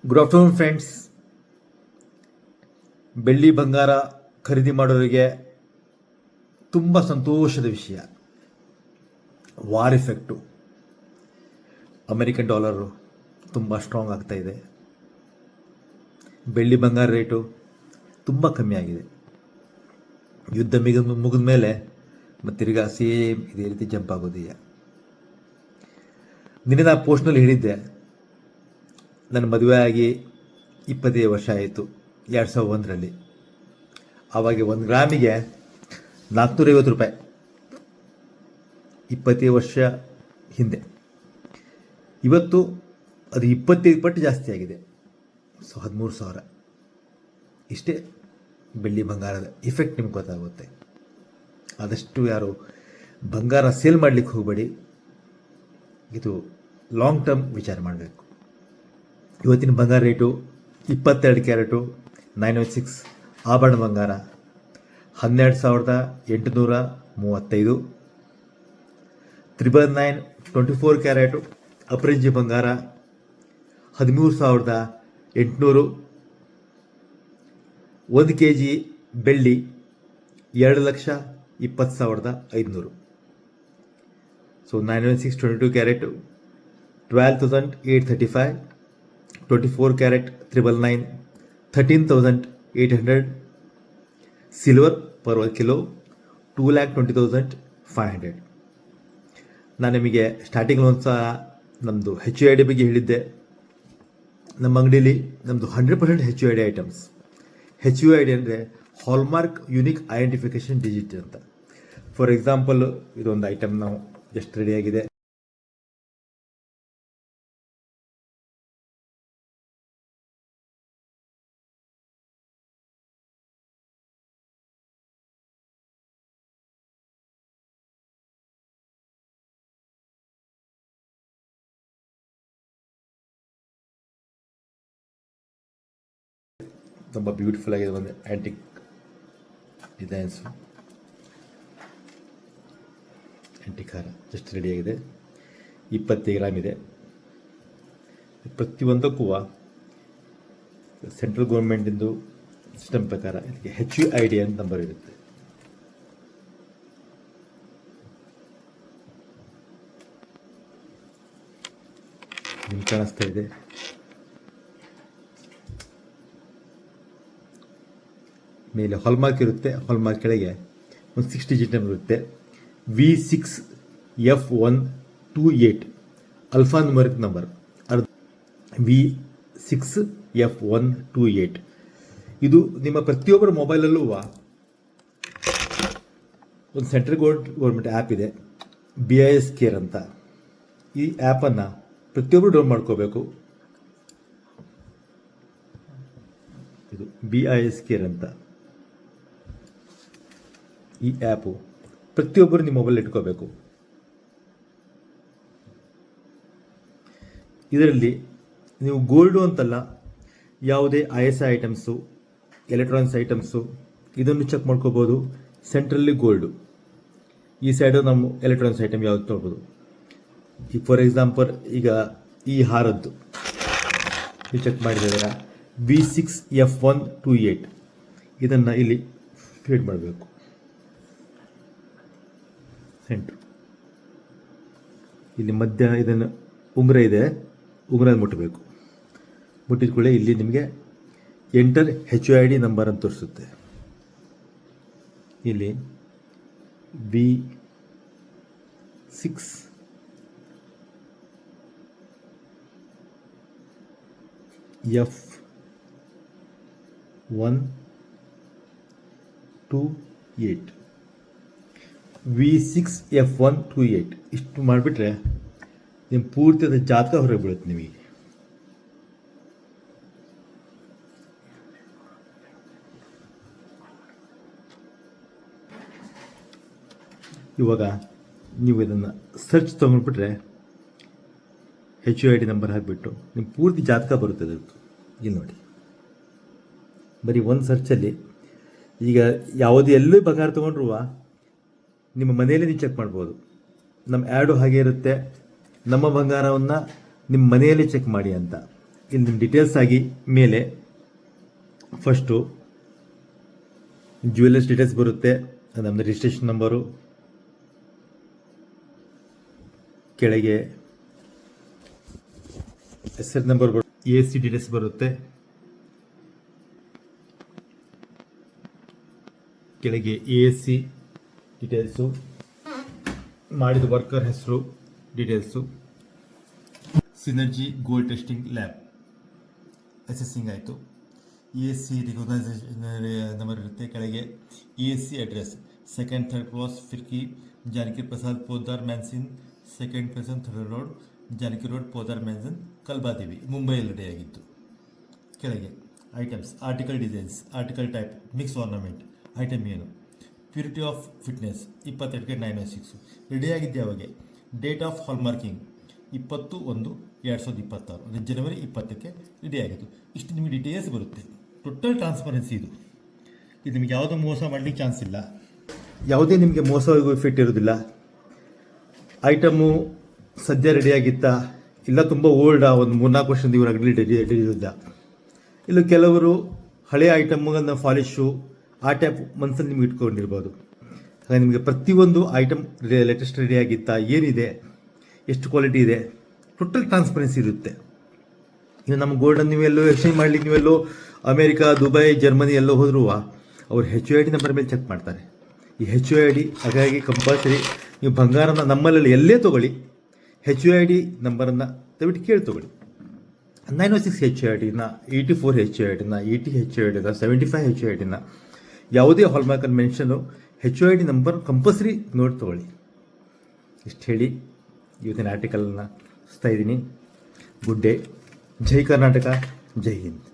Good afternoon friends. ಬೆಳ್ಳಿ ಬಂಗಾರ ಖರೀದಿ ಮಾಡೋರಿಗೆ ತುಂಬ ಸಂತೋಷದ ವಿಷಯ. ವಾರ್ ಎಫೆಕ್ಟು, ಅಮೆರಿಕನ್ ಡಾಲರು ತುಂಬ ಸ್ಟ್ರಾಂಗ್ ಆಗ್ತಾ ಇದೆ. ಬೆಳ್ಳಿ ಬಂಗಾರ ರೇಟು ತುಂಬ ಕಮ್ಮಿ ಆಗಿದೆ. ಯುದ್ಧ ಮುಗಿದ ಮೇಲೆ ಮತ್ತಿರ್ಗ ಸೇಮ್ ಇದೇ ರೀತಿ ಜಂಪ್ ಆಗೋದೀಯ. ನಿನ್ನೆ ನಾನು ಪೋಸ್ಟ್ನಲ್ಲಿ ಹೇಳಿದ್ದೆ, ನನ್ನ ಮದುವೆ ಆಗಿ 25 ವರ್ಷ ಆಯಿತು, 2001ರಲ್ಲಿ. ಆವಾಗ 1 ಗ್ರಾಮಿಗೆ 450 ರೂಪಾಯಿ, 25 ವರ್ಷ ಹಿಂದೆ. ಇವತ್ತು ಅದು 25 ಪಟ್ಟು ಜಾಸ್ತಿ ಆಗಿದೆ. 13,000. ಇಷ್ಟೇ ಬೆಳ್ಳಿ ಬಂಗಾರದ ಇಫೆಕ್ಟ್ ನಿಮ್ಗೆ ಗೊತ್ತಾಗುತ್ತೆ. ಆದಷ್ಟು ಯಾರು ಬಂಗಾರ ಸೇಲ್ ಮಾಡಲಿಕ್ಕೆ ಹೋಗಬೇಡಿ. ಇದು ಲಾಂಗ್ ಟರ್ಮ್ ವಿಚಾರ ಮಾಡಬೇಕು. ಇವತ್ತಿನ ಬಂಗಾರ ರೇಟು 22 ಕ್ಯಾರೆಟು 916 ಆಭರಣ ಬಂಗಾರ 12,835. 999 24 ಕ್ಯಾರೆಟು ಅಪರಂಜಿ ಬಂಗಾರ 13,800. 1 kg ಬೆಳ್ಳಿ 2,20,500. So 916 22 carrot 12,835. 24 carrot 999 13,800. Silver per 1 kilo 2,20,500. ನಾನು ನಿಮಗೆ ಸ್ಟಾರ್ಟಿಂಗ್ ಒಂದು ಸಹ ನಮ್ಮದು HUID ಬಗ್ಗೆ ಹೇಳಿದ್ದೆ. ನಮ್ಮ ಅಂಗಡಿಯಲ್ಲಿ ನಮ್ಮದು 100% HUID ಐಟಮ್ಸ್. HUID ಅಂದರೆ ಹಾಲ್ಮಾರ್ಕ್ ಯುನಿಕ್ ಐಡೆಂಟಿಫಿಕೇಶನ್ ಡಿಜಿಟ್ ಅಂತ. ಫಾರ್ ಎಕ್ಸಾಂಪಲ್, ಇದೊಂದು ಐಟಮ್ ನಾವು ಎಷ್ಟು ರೆಡಿಯಾಗಿದೆ. ತುಂಬ ಬ್ಯೂಟಿಫುಲ್ ಆಗಿದೆ. ಒಂದು ಆ್ಯಂಟಿಕ್ ಡಿಸೈನ್ಸು, ಆ್ಯಂಟಿಕ್ ಹಾರ ಜಸ್ಟ್ ರೆಡಿಯಾಗಿದೆ. 25 ಗ್ರಾಮ್ ಇದೆ. ಪ್ರತಿಯೊಂದಕ್ಕೂ ಸೆಂಟ್ರಲ್ ಗೌರ್ಮೆಂಟಿಂದು ಸಿಸ್ಟಮ್ ಪ್ರಕಾರ ಇದಕ್ಕೆ HUID ಅಂತ ನಂಬರ್ ಇರುತ್ತೆ. ನಿಮ್ಗೆ ಕಾಣಿಸ್ತಾ ಇದೆ. ಮೇಲೆ ಹಾಲ್ಮಾರ್ಕ್ ಇರುತ್ತೆ. ಹಾಲ್ಮಾರ್ಕ್ ಕೆಳಗೆ ಒಂದು 6 ಡಿಜಿಟ್ ನಂಬರ್ ಇರುತ್ತೆ. V6F128 alpha numeric number. V6F128 ಇದು ನಿಮ್ಮ ಪ್ರತಿಯೊಬ್ಬರ ಮೊಬೈಲಲ್ಲೂ ಒಂದು ಸೆಂಟ್ರಲ್ ಗೌರ್ಮೆಂಟ್ ಆ್ಯಪ್ ಇದೆ, BIS ಕೇರ್ ಅಂತ. ಈ ಆ್ಯಪನ್ನು ಪ್ರತಿಯೊಬ್ಬರು ಡೌನ್ ಮಾಡ್ಕೋಬೇಕು. ಇದು BIS ಕೇರ್ ಅಂತ. ಈ ಆ್ಯಪು ಪ್ರತಿಯೊಬ್ಬರು ನಿಮ್ಮ ಮೊಬೈಲ್ ಇಟ್ಕೋಬೇಕು. ಇದರಲ್ಲಿ ನೀವು ಗೋಲ್ಡು ಅಂತಲ್ಲ, ಯಾವುದೇ ISI ಐಟಮ್ಸು, ಎಲೆಕ್ಟ್ರಾನಿಕ್ಸ್ ಐಟಮ್ಸು ಇದನ್ನು ಚೆಕ್ ಮಾಡ್ಕೋಬೋದು. ಸೆಂಟ್ರಲ್ಲಿ ಗೋಲ್ಡು, ಈ ಸೈಡು ನಮ್ಮ ಎಲೆಕ್ಟ್ರಾನಿಕ್ಸ್ ಐಟಮ್ ಯಾವುದು ತೊಗೊಬೋದು. ಈಗ ಫಾರ್ ಎಕ್ಸಾಂಪಲ್, ಈಗ ಈ ಹಾರದ್ದು ನೀವು ಚೆಕ್ ಮಾಡಿದರೆ V6F128 ಇದನ್ನು ಇಲ್ಲಿ ಫೀಡ್ ಮಾಡಬೇಕು. ಸೆಂಟ್ರು ಇಲ್ಲಿ ಮಧ್ಯ ಇದನ್ನು ಉಂಗುರ ಇದೆ, ಉಂಗುರ ಮುಟ್ಟಬೇಕು. ಮುಟ್ಟಿದ ಕೂಡಲೇ ಇಲ್ಲಿ ನಿಮಗೆ ಎಂಟರ್ HUID ನಂಬರ್ ಅಂತ ತೋರಿಸುತ್ತೆ. ಇಲ್ಲಿ V6F128 ಇಷ್ಟು ಮಾಡಿಬಿಟ್ರೆ ನಿಮ್ಮ ಪೂರ್ತಿ ಅದು ಜಾತಕ ಹೊರಗೆ ಬೀಳುತ್ತೆ ನಿಮಗೆ. ಇವಾಗ ನೀವು ಇದನ್ನು ಸರ್ಚ್ ತೊಗೊಂಡ್ಬಿಟ್ರೆ HUID ನಂಬರ್ ಹಾಕಿಬಿಟ್ಟು ನಿಮ್ಮ ಪೂರ್ತಿ ಜಾತಕ ಬರುತ್ತದೆ. ಇಲ್ಲಿ ನೋಡಿ, ಬರೀ ಒಂದು ಸರ್ಚಲ್ಲಿ ಈಗ ಯಾವುದೇ ಎಲ್ಲೂ ಬಂಗಾರ ತೊಗೊಂಡ್ರು ನಿಮ್ಮ ಮನೆಯಲ್ಲೇ ನೀವು ಚೆಕ್ ಮಾಡ್ಬೋದು. ನಮ್ಮ ಆ್ಯಡು ಹಾಗೆ ಇರುತ್ತೆ, ನಮ್ಮ ಬಂಗಾರವನ್ನು ನಿಮ್ಮ ಮನೆಯಲ್ಲಿ ಚೆಕ್ ಮಾಡಿ ಅಂತ. ಇಲ್ಲಿ ನಿಮ್ಮ ಡೀಟೇಲ್ಸ್ ಆಗಿ ಮೇಲೆ ಫಸ್ಟು ಜ್ಯುವೆಲ್ಲರ್ಸ್ ಡೀಟೇಲ್ಸ್ ಬರುತ್ತೆ, ಅದು ನಮ್ಮದು ರಿಜಿಸ್ಟ್ರೇಷನ್ ನಂಬರು, ಕೆಳಗೆ ಹೆಸರು ನಂಬರ್ ಎ ಸಿ ಡೀಟೇಲ್ಸ್ ಬರುತ್ತೆ, ಕೆಳಗೆ ಎ ಸಿ ಡೀಟೇಲ್ಸು, ಮಾಡಿದ ವರ್ಕರ್ ಹೆಸರು details, synergy gold testing lab assessing ಆಯಿತು, ಎ ಸಿ ರಿಕಗ್ನೈಸೇಷನ್ ನಂಬರ್ ಇರುತ್ತೆ, ಕೆಳಗೆ A C address 2nd 3rd cross ಫಿರ್ಕಿ Janaki Prasad Podar mansion 2nd person 3rd road Janaki road Podar mansion Kalbadevi ಮುಂಬೈಯಲ್ಲಿ ready ಆಗಿತ್ತು. ಕೆಳಗೆ items, article designs, article type, mix ornament, item ಏನು, purity of fitness 22 906 ready ಆಗಿದ್ದೆ ಅವಾಗೆ. ಡೇಟ್ ಆಫ್ ಹಾಲ್ಮಾರ್ಕಿಂಗ್ 20/1/2026 ಅಂದರೆ ಜನವರಿ 20ಕ್ಕೆ ರೆಡಿ ಆಗಿತ್ತು. ಇಷ್ಟು ನಿಮಗೆ ಡೀಟೇಲ್ಸ್ ಬರುತ್ತೆ. ಟೋಟಲ್ ಟ್ರಾನ್ಸ್ಪರೆನ್ಸಿ ಇದು ನಿಮಗೆ ಯಾವುದೋ ಮೋಸ ಮಾಡಲಿಕ್ಕೆ ಚಾನ್ಸ್ ಇಲ್ಲ, ಯಾವುದೇ ನಿಮಗೆ ಮೋಸ ಎಫೆಕ್ಟ್ ಇರೋದಿಲ್ಲ. ಐಟಮು ಸದ್ಯ ರೆಡಿಯಾಗಿತ್ತಾ ಇಲ್ಲ ತುಂಬ ಓಲ್ಡಾ, ಒಂದು 3-4 ವರ್ಷದಿಂದ ಇವರು ಅಂಗಡಿ ರೆಡಿ ಇರೋದಿಲ್ಲ. ಇಲ್ಲ ಕೆಲವರು ಹಳೆಯ ಐಟಮ್ಗಳನ್ನ ಫಾಲಿಶು ಆ ಟೈಪ್ ಮನಸ್ಸಲ್ಲಿ ನಿಮ್ಗೆ ಇಟ್ಕೊಂಡಿರ್ಬೋದು. ಹಾಗೆ ನಿಮಗೆ ಪ್ರತಿಯೊಂದು ಐಟಮ್ ಲೇಟೆಸ್ಟ್ ರೆಡಿಯಾಗಿತ್ತಾ, ಏನಿದೆ, ಎಷ್ಟು ಕ್ವಾಲಿಟಿ ಇದೆ, ಟೋಟಲ್ ಟ್ರಾನ್ಸ್ಪರೆನ್ಸಿ ಇರುತ್ತೆ. ಇನ್ನು ನಮ್ಮ ಗೋಲ್ಡನ್ನು ನೀವೆಲ್ಲೋ ಎಕ್ಸ್ಚೇಂಜ್ ಮಾಡಲಿಕ್ಕೆ ನೀವೆಲ್ಲೋ ಅಮೇರಿಕಾ, ದುಬೈ, ಜರ್ಮನಿ ಎಲ್ಲೋ ಹೋದರೂ ಅವರು HUID ನಂಬರ್ ಮೇಲೆ ಚೆಕ್ ಮಾಡ್ತಾರೆ. ಈ HUID ಹಾಗಾಗಿ ಕಂಪಲ್ಸರಿ ನೀವು ಬಂಗಾರನ ನಮ್ಮಲ್ಲಿ ಎಲ್ಲೇ ತೊಗೊಳ್ಳಿ HUID ನಂಬರನ್ನು ದಯವಿಟ್ಟು ಕೇಳಿ ತೊಗೊಳ್ಳಿ. 906 HUIDನ, 84 HUIDನ, 80 HUIDನ, 75 HUIDನ, ಯಾವುದೇ hallmark mention HUID number compulsory ನೋಡಿ ತೊಗೊಳ್ಳಿ. ಇಷ್ಟು ಹೇಳಿ ಇವತ್ತಿನ ಆರ್ಟಿಕಲನ್ನು ಇದ್ದೀನಿ. Good day. ಜೈ ಕರ್ನಾಟಕ, ಜೈ ಹಿಂದ್.